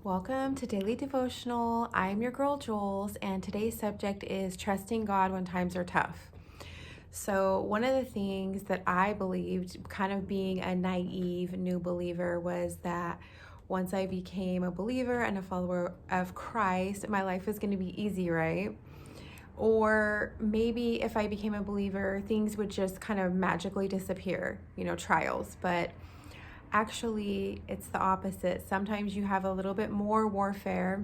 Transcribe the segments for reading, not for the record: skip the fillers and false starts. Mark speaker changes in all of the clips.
Speaker 1: Welcome to Daily Devotional. I'm your girl Jules, and today's subject is trusting God when times are tough. So, one of the things that I believed, kind of being a naive new believer, was that once I became a believer and a follower of Christ, my life was going to be easy, right? Or maybe if I became a believer, things would just kind of magically disappear, trials. But actually, it's the opposite. Sometimes you have a little bit more warfare,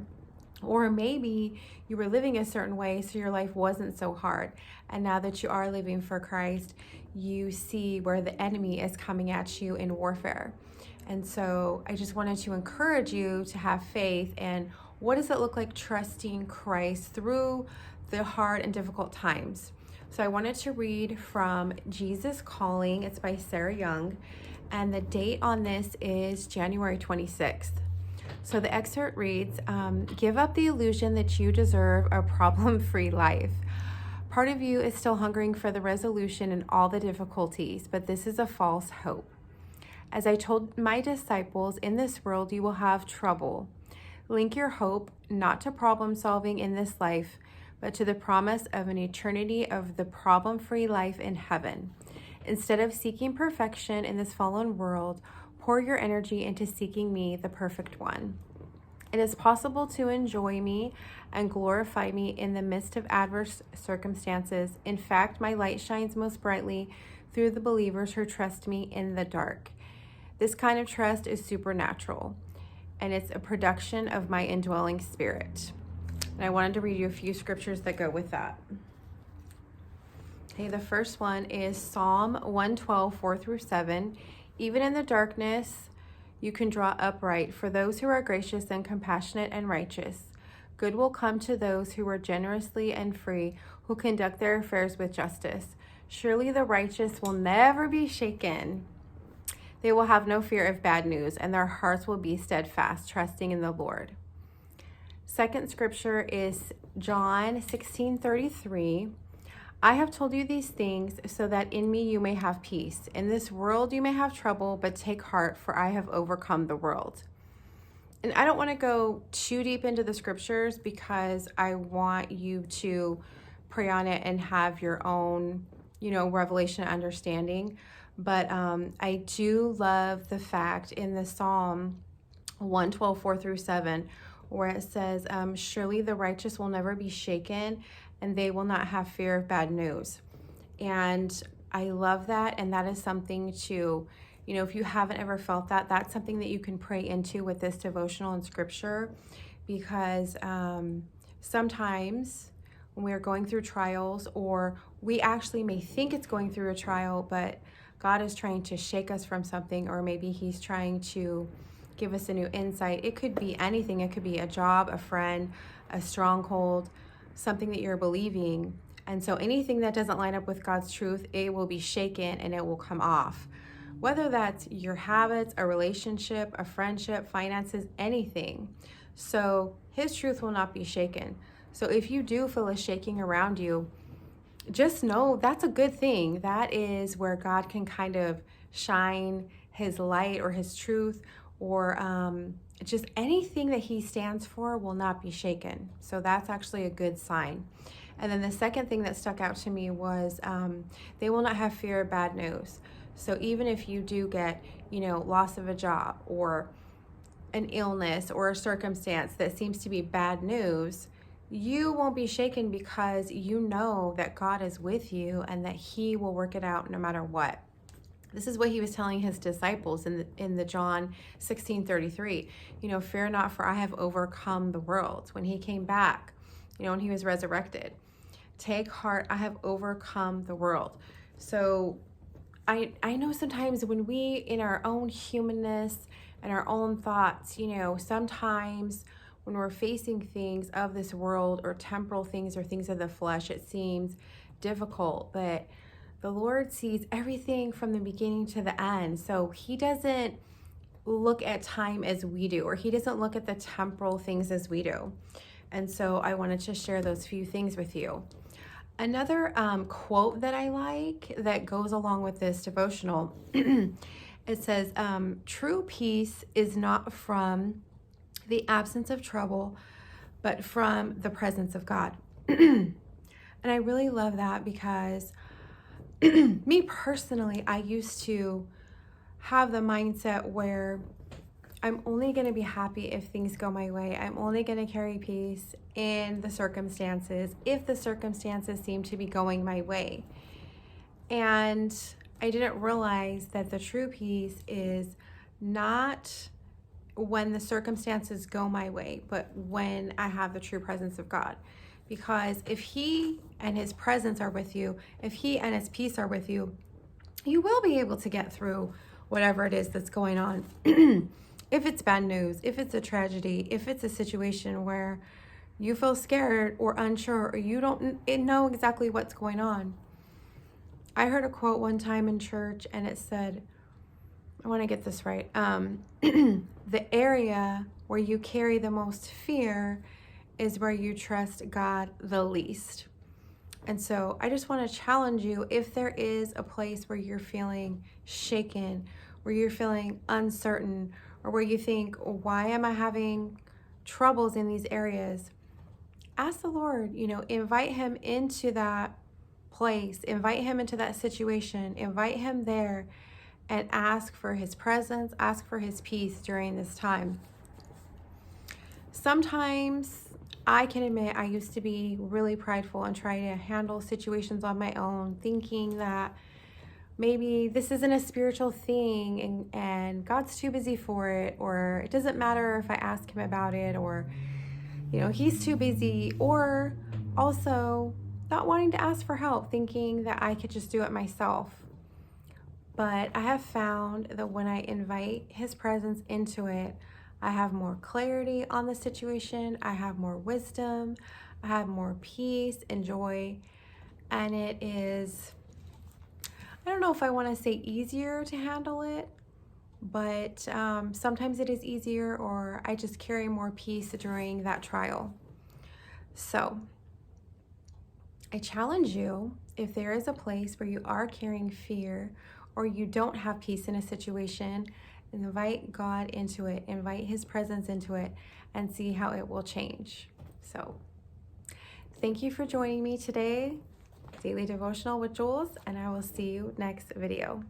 Speaker 1: or maybe you were living a certain way, so your life wasn't so hard. And now that you are living for Christ, you see where the enemy is coming at you in warfare. And so I just wanted to encourage you to have faith. And what does it look like trusting Christ through the hard and difficult times? So I wanted to read from Jesus Calling. It's by Sarah Young. And the date on this is January 26th. So the excerpt reads, give up the illusion that you deserve a problem-free life. Part of you is still hungering for the resolution in all the difficulties, but this is a false hope. As I told my disciples, in this world you will have trouble. Link your hope not to problem solving in this life, but to the promise of an eternity of the problem-free life in heaven. Instead of seeking perfection in this fallen world, pour your energy into seeking me, the perfect one. It is possible to enjoy me and glorify me in the midst of adverse circumstances. In fact, my light shines most brightly through the believers who trust me in the dark. This kind of trust is supernatural, and it's a production of my indwelling spirit. And I wanted to read you a few scriptures that go with that. Okay, the first one is Psalm 112, 4-7. Even in the darkness, you can draw upright for those who are gracious and compassionate and righteous. Good will come to those who are generously and free, who conduct their affairs with justice. Surely the righteous will never be shaken. They will have no fear of bad news, and their hearts will be steadfast, trusting in the Lord. Second scripture is John 16:33. I have told you these things so that in me you may have peace. In this world you may have trouble, but take heart, for I have overcome the world. And I don't want to go too deep into the scriptures because I want you to pray on it and have your own, revelation and understanding. But I do love the fact in the Psalm 112, 4-7, where it says, surely the righteous will never be shaken, and they will not have fear of bad news. And I love that. And that is something to, if you haven't ever felt that, that's something that you can pray into with this devotional and scripture, because sometimes when we are going through trials, or we actually may think it's going through a trial, but God is trying to shake us from something, or maybe he's trying to give us a new insight. It could be anything. It could be a job, a friend, a stronghold, something that you're believing. And so anything that doesn't line up with God's truth, it will be shaken and it will come off. Whether that's your habits, a relationship, a friendship, finances, anything. So his truth will not be shaken. So if you do feel a shaking around you, just know that's a good thing. That is where God can kind of shine his light or his truth, or just anything that he stands for will not be shaken. So that's actually a good sign. And then the second thing that stuck out to me was they will not have fear of bad news. So even if you do get, loss of a job, or an illness, or a circumstance that seems to be bad news, you won't be shaken, because you know that God is with you and that he will work it out no matter what. This is what he was telling his disciples in the John 16:33. Fear not, for I have overcome the world. When he came back, when he was resurrected, take heart, I have overcome the world. So I know sometimes when we, in our own humanness and our own thoughts, sometimes when we're facing things of this world, or temporal things, or things of the flesh, it seems difficult. But the Lord sees everything from the beginning to the end. So he doesn't look at time as we do, or he doesn't look at the temporal things as we do. And so I wanted to share those few things with you. Another quote that I like that goes along with this devotional, it says, true peace is not from the absence of trouble, but from the presence of God. And I really love that because me personally, I used to have the mindset where I'm only going to be happy if things go my way. I'm only going to carry peace in the circumstances if the circumstances seem to be going my way. And I didn't realize that the true peace is not when the circumstances go my way, but when I have the true presence of God. Because if He and His presence are with you, if He and His peace are with you, you will be able to get through whatever it is that's going on. If it's bad news, if it's a tragedy, if it's a situation where you feel scared or unsure or you don't know exactly what's going on. I heard a quote one time in church and it said, I want to get this right. The area where you carry the most fear is where you trust God the least. And so I just want to challenge you, if there is a place where you're feeling shaken, where you're feeling uncertain, or where you think, why am I having troubles in these areas? Ask the Lord, invite Him into that place, invite Him into that situation, invite Him there, and ask for His presence, ask for His peace during this time. Sometimes I can admit I used to be really prideful and try to handle situations on my own, thinking that maybe this isn't a spiritual thing and God's too busy for it, or it doesn't matter if I ask Him about it, or He's too busy, or also not wanting to ask for help, thinking that I could just do it myself. But I have found that when I invite His presence into it, I have more clarity on the situation, I have more wisdom, I have more peace and joy, and it is, I don't know if I want to say easier to handle it, but sometimes it is easier, or I just carry more peace during that trial. So I challenge you, if there is a place where you are carrying fear or you don't have peace in a situation, invite God into it, invite His presence into it, and see how it will change. So thank you for joining me today, Daily Devotional with Jules, and I will see you next video.